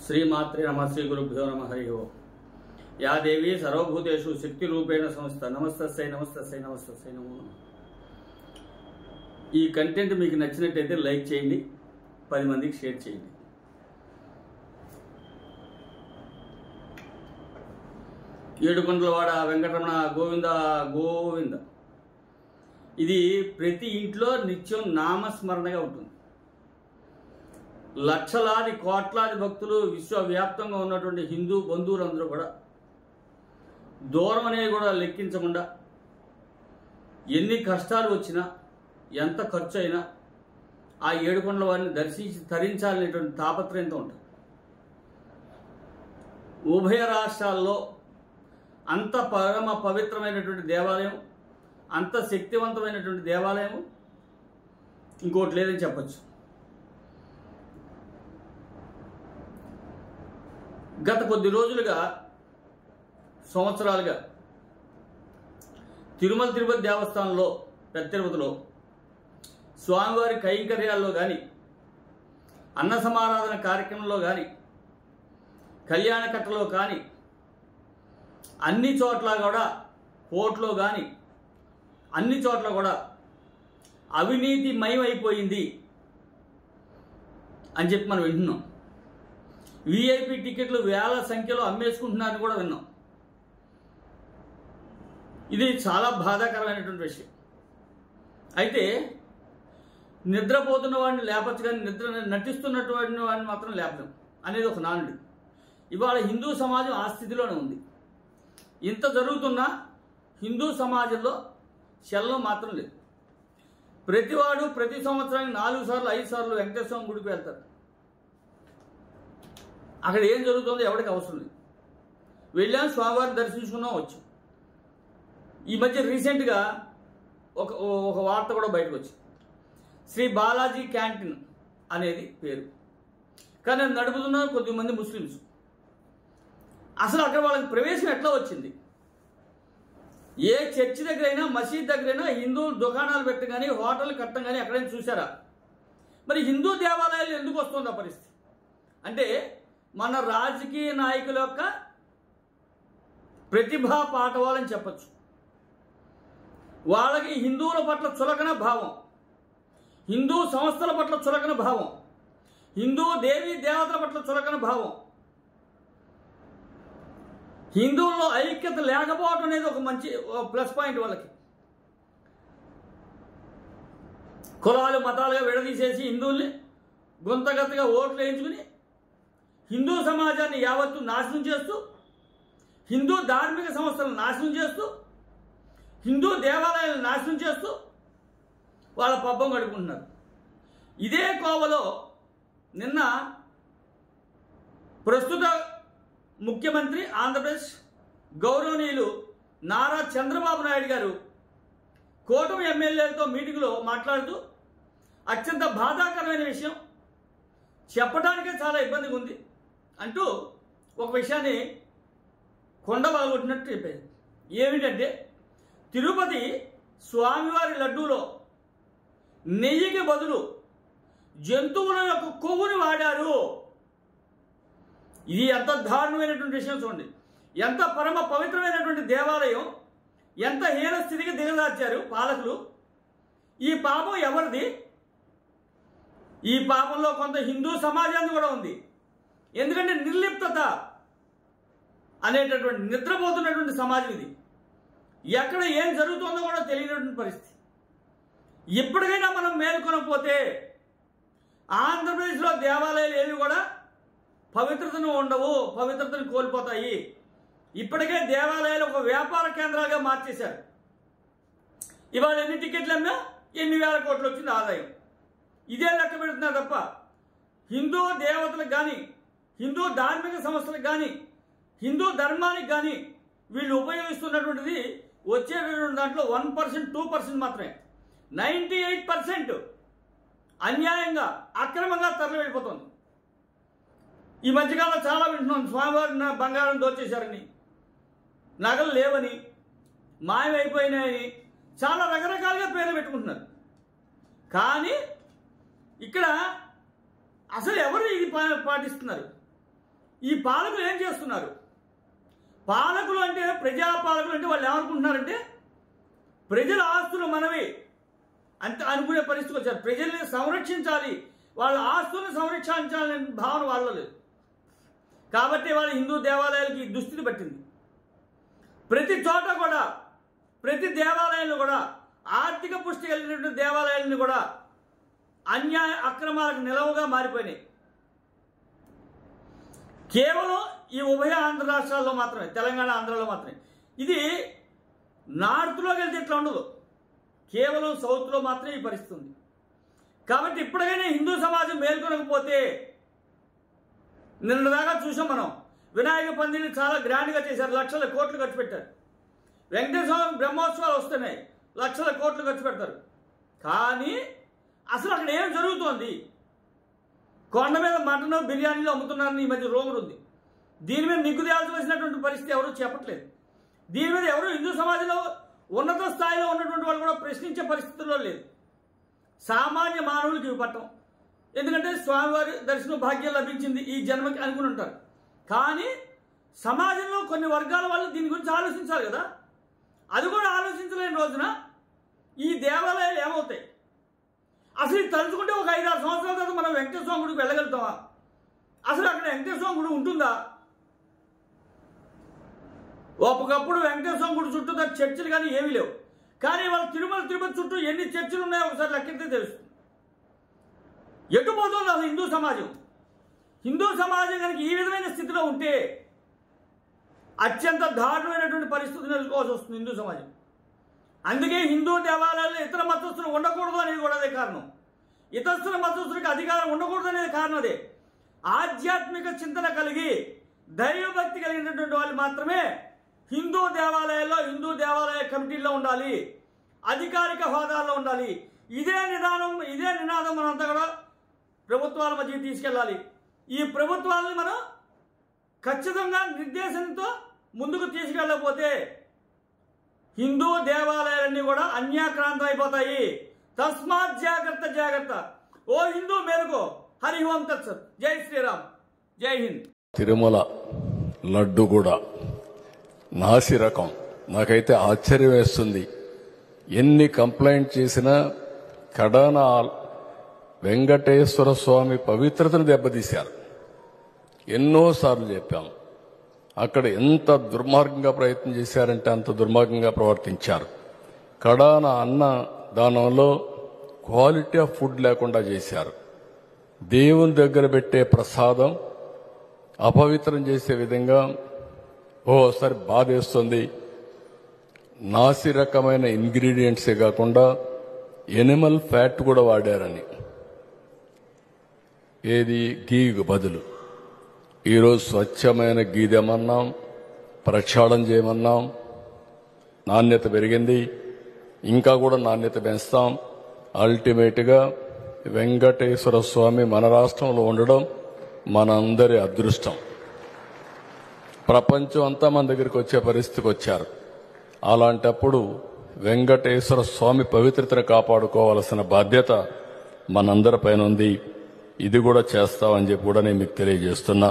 శ్రీమాత్రే నమః శ్రీ గురుభ్యో నమః హరి ఓం. యా దేవి సర్వభూతేషు శక్తి రూపేణ సంస్థ నమస్తస్సై నమస్తస్సై నమస్తస్సై నమో నమః. ఈ కంటెంట్ మీకు నచ్చినట్టయితే లైక్ చేయండి, 10 మందికి షేర్ చేయండి. ఏడుకొండలవాడ వెంకటరమణ గోవింద గోవింద. ఇది ప్రతి ఇంట్లో నిత్యం నామస్మరణగా ఉంటుంది. లక్షలాది కోట్లాది భక్తులు విశ్వవ్యాప్తంగా ఉన్నటువంటి హిందూ బంధువులందరూ కూడా దూరం అనేది కూడా లెక్కించకుండా ఎన్ని కష్టాలు వచ్చినా ఎంత ఖర్చు అయినా ఆ ఏడుకొండల వారిని దర్శించి తరించాలనేటువంటి తాపత్రయంతో ఉంటుంది. ఉభయ రాష్ట్రాల్లో అంత పరమ పవిత్రమైనటువంటి దేవాలయం, అంత శక్తివంతమైనటువంటి దేవాలయం ఇంకోటి లేదని చెప్పచ్చు. గత కొద్ది రోజులుగా, సంవత్సరాలుగా తిరుమల తిరుపతి దేవస్థానంలో, పెద్ద తిరుపతిలో స్వామివారి కైంకర్యాల్లో కానీ, అన్న సమారాధన కార్యక్రమంలో కానీ, కళ్యాణ కట్టలో కానీ, అన్ని చోట్ల కూడా, కోర్టులో కానీ అన్ని చోట్ల కూడా అవినీతిమయమైపోయింది అని చెప్పి మనం వింటున్నాం. విఐపి టికెట్లు వేల సంఖ్యలో అమ్మేసుకుంటున్నారని కూడా విన్నాం. ఇది చాలా బాధాకరమైనటువంటి విషయం. అయితే నిద్రపోతున్న వాడిని లేపచ్చు, కానీ నటిస్తున్నటువంటి వాడిని మాత్రం లేపలేం అనేది ఒక నానుడి. ఇవాళ హిందూ సమాజం ఆ స్థితిలోనే ఉంది. ఇంత జరుగుతున్నా హిందూ సమాజంలో శల్లం మాత్రం లేదు. ప్రతివాడు ప్రతి సంవత్సరానికి 4 సార్లు 5 సార్లు వెంకటేశ్వర స్వామి గుడికి వెళ్తారు. అక్కడ ఏం జరుగుతుందో ఎవరికి అవసరం లేదు. వెళ్ళాం, స్వామివారిని దర్శించుకున్నాం, వచ్చాం. ఈ మధ్య రీసెంట్గా ఒక వార్త కూడా బయటకు వచ్చింది. శ్రీ బాలాజీ క్యాంటీన్ అనేది పేరు, కానీ అది నడుపుతున్న కొద్దిమంది ముస్లిమ్స్. అసలు అక్కడ వాళ్ళకి ప్రవేశం ఎట్లా వచ్చింది? ఏ చర్చి దగ్గరైనా, మసీద్ దగ్గరైనా హిందువులు దుకాణాలు పెట్టడం కానీ, హోటల్ కట్టడం కానీ ఎక్కడైనా చూసారా? మరి హిందూ దేవాలయాలు ఎందుకు వస్తుంది ఆ పరిస్థితి? అంటే మన రాజకీయ నాయకుల యొక్క ప్రతిభా పాఠవాలని చెప్పచ్చు. వాళ్ళకి హిందువుల పట్ల చులకన భావం, హిందూ సంస్థల పట్ల చులకన భావం, హిందూ దేవీ దేవతల పట్ల చులకన భావం, హిందువుల్లో ఐక్యత లేకపోవడం అనేది ఒక మంచి ప్లస్ పాయింట్. వాళ్ళకి కులాలు మతాలుగా విడదీసేసి హిందువుల్ని గుంతగత్తగా ఓట్లు వేయించుకుని హిందూ సమాజాన్ని యావత్తు నాశనం చేస్తూ, హిందూ ధార్మిక సంస్థలను నాశనం చేస్తూ, హిందూ దేవాలయాలను నాశనం చేస్తూ వాళ్ళ పబ్బం గడుపుకుంటున్నారు. ఇదే కోవలో నిన్న ప్రస్తుత ముఖ్యమంత్రి ఆంధ్రప్రదేశ్ గౌరవనీయులు నారా చంద్రబాబు నాయుడు గారు కూటమి ఎమ్మెల్యేలతో మీటింగ్లో మాట్లాడుతూ అత్యంత బాధాకరమైన విషయం, చెప్పడానికే చాలా ఇబ్బందిగా ఉంది అంటూ ఒక విషయాన్ని కొండబాగొట్టినట్టు చెప్పారు. ఏమిటంటే, తిరుపతి స్వామివారి లడ్డూలో నెయ్యికి బదులు జంతువుల యొక్క కొవ్వుని వాడారు. ఇది ఎంత దారుణమైనటువంటి విషయం చూడండి. ఎంత పరమ పవిత్రమైనటువంటి దేవాలయం ఎంత హీన స్థితికి దిగజార్చారు పాలకులు. ఈ పాపం ఎవరిది? ఈ పాపంలో కొంత హిందూ సమాజాన్ని కూడా ఉంది. ఎందుకంటే నిర్లిప్తత అనేటటువంటి నిద్రపోతున్నటువంటి సమాజం ఇది. ఎక్కడ ఏం జరుగుతుందో కూడా తెలియనటువంటి పరిస్థితి. ఇప్పటికైనా మనం మేల్కొనకపోతే ఆంధ్రప్రదేశ్లో దేవాలయాలు ఏవి కూడా పవిత్రతను ఉండవు, పవిత్రతను కోల్పోతాయి. ఇప్పటికే దేవాలయాలు ఒక వ్యాపార కేంద్రాలుగా మార్చేశారు. ఇవాళ ఎన్ని టికెట్లు అమ్మా, ఎన్ని వేల కోట్లు వచ్చింది ఆదాయం. ఇదే లెక్క పెడుతున్నారు తప్ప హిందూ దేవతలకు కానీ, హిందూ ధార్మిక సంస్థలకు కానీ, హిందూ ధర్మానికి కానీ వీళ్ళు ఉపయోగిస్తున్నటువంటిది వచ్చేటటువంటి దాంట్లో 1%, 2% మాత్రమే. 98% అన్యాయంగా, అక్రమంగా తరలి వెళ్ళిపోతుంది. ఈ మధ్యకాలంలో చాలా వింటున్నాం, స్వామివారి బంగారం దోచేశారని, నగలు లేవని, మాయమైపోయినాయని చాలా రకరకాలుగా పేర్లు పెట్టుకుంటున్నారు. కానీ ఇక్కడ అసలు ఎవరు ఇది పాటిస్తున్నారు? ఈ పాలకులు ఏం చేస్తున్నారు? పాలకులు అంటే, ప్రజాపాలకులు అంటే వాళ్ళు ఏమనుకుంటున్నారంటే ప్రజల ఆస్తులు మనవి అంత అనుకునే పరిస్థితికి వచ్చారు. ప్రజల్ని సంరక్షించాలి, వాళ్ళ ఆస్తులను సంరక్షించాలనే భావన వాళ్ళ లేదు. కాబట్టి వాళ్ళ హిందూ దేవాలయాలకి దుస్థితి పట్టింది. ప్రతి చోట కూడా, ప్రతి దేవాలయంలో కూడా, ఆర్థిక పుష్టి కలిగినటువంటి దేవాలయాలను కూడా అన్యాయ అక్రమాలకు నిలవుగా మారిపోయినాయి. కేవలం ఈ ఉభయ ఆంధ్ర రాష్ట్రాల్లో మాత్రమే, తెలంగాణ ఆంధ్రలో మాత్రమే. ఇది నార్త్లోకి వెళ్తే ఇట్లా ఉండదు, కేవలం సౌత్లో మాత్రమే ఈ పరిస్థితి ఉంది. కాబట్టి ఇప్పటికైనా హిందూ సమాజం మేల్కొనకపోతే, నిన్నదాకా చూసాం మనం, వినాయక పందిని చాలా గ్రాండ్గా చేశారు, లక్షల కోట్లు ఖర్చు పెట్టారు. వెంకటేశ్వర స్వామి బ్రహ్మోత్సవాలు వస్తున్నాయి, లక్షల కోట్లు ఖర్చు పెడతారు. కానీ అసలు అక్కడ ఏం జరుగుతోంది? కొండ మీద మటన్ బిర్యానీలు అమ్ముతున్నారని ఈ మధ్య రూమర్ ఉంది. దీని మీద నిగ్గు తేల్చవలసినటువంటి పరిస్థితి ఎవరు చెప్పట్లేదు. దీని మీద ఎవరు హిందూ సమాజంలో ఉన్నత స్థాయిలో ఉన్నటువంటి వాళ్ళు కూడా ప్రశ్నించే పరిస్థితుల్లో లేదు. సామాన్య మానవులకి ఇవి పట్టం. ఎందుకంటే స్వామివారి దర్శనం భాగ్యం లభించింది ఈ జన్మకి అనుకుని ఉంటారు. కానీ సమాజంలో కొన్ని వర్గాల వాళ్ళు దీని గురించి ఆలోచించాలి కదా. అది కూడా ఆలోచించలేని రోజున ఈ దేవాలయాలు ఏమవుతాయి? అసలు ఇది తలుచుకుంటే ఒక 5-6 సంవత్సరాల తర్వాత మనం వెంకటేశ్వర స్వామి గుడికి వెళ్ళగలుగుతామా? అసలు అక్కడ వెంకటేశ్వర స్వామి గుడి ఉంటుందా? ఒకప్పుడు వెంకటేశ్వర స్వామి గుడి చుట్టూ చర్చిలు కానీ ఏమీ లేవు. కానీ వాళ్ళ తిరుమల తిరుపతి చుట్టూ ఎన్ని చర్చిలు ఉన్నాయో ఒకసారి లెక్కితే తెలుస్తుంది. ఎటు పోతుంది అసలు హిందూ సమాజం? హిందూ సమాజం కనుక ఈ విధమైన స్థితిలో ఉంటే అత్యంత దారుణమైనటువంటి పరిస్థితులు ఎదుర్కోవాల్సి వస్తుంది హిందూ సమాజం. అందుకే హిందూ దేవాలయాల్లో ఇతర మతస్థులు ఉండకూడదు అనేది కూడా అదే కారణం. ఇతర మతస్థులకు అధికారం ఉండకూడదు అనేది కారణం అదే. ఆధ్యాత్మిక చింతన కలిగి దైవభక్తి కలిగినటువంటి వాళ్ళు మాత్రమే హిందూ దేవాలయాల్లో, హిందూ దేవాలయ కమిటీల్లో ఉండాలి, అధికారిక హోదాల్లో ఉండాలి. ఇదే నినాదం మనంతా కూడా ప్రభుత్వాల మధ్య తీసుకెళ్ళాలి. ఈ ప్రభుత్వాలని మనం ఖచ్చితంగా నిర్దేశంతో ముందుకు తీసుకెళ్ళకపోతే హిందూ దేవాలయాలన్నీ కూడా అన్యాక్రాంతం అయిపోతాయి. తస్మాత్ జాగ్రత్త జాగ్రత్త. ఓ హిందూ మేలుకో. హరి ఓం తత్సత్. జై శ్రీరామ్, జై హింద్. తిరుమల లడ్డు కూడా నాసి రకం. నాకైతే ఆశ్చర్యం వేస్తుంది. ఎన్ని కంప్లైంట్ చేసినా కడాన వెంకటేశ్వర స్వామి పవిత్రతను దెబ్బతీశారు. ఎన్నోసార్లు చెప్పాం. అక్కడ ఎంత దుర్మార్గంగా ప్రయత్నం చేశారంటే అంత దుర్మార్గంగా ప్రవర్తించారు. కడాన అన్న దానంలో క్వాలిటీ ఆఫ్ ఫుడ్ లేకుండా చేశారు. దేవుని దగ్గర పెట్టే ప్రసాదం అపవిత్రం చేసే విధంగా ఓసారి బాధేస్తుంది. నాసి రకమైన ఇంగ్రీడియంట్సే కాకుండా ఎనిమల్ ఫ్యాట్ కూడా వాడారని. ఏది గీకు బదులు ఈరోజు స్వచ్ఛమైన గీ తెమన్నాం, ప్రక్షాళన చేయమన్నాం. నాణ్యత పెరిగింది, ఇంకా కూడా నాణ్యత పెంచుతాం. అల్టిమేట్గా వెంకటేశ్వర స్వామి మన రాష్ట్రంలో ఉండడం మనందరి అదృష్టం. ప్రపంచం అంతా మన దగ్గరికి వచ్చే పరిస్థితికి వచ్చారు. అలాంటప్పుడు వెంకటేశ్వర స్వామి పవిత్రతను కాపాడుకోవాల్సిన బాధ్యత మనందరి పైన ఉంది. ఇది కూడా చేస్తామని చెప్పి కూడా నేను మీకు తెలియజేస్తున్నా.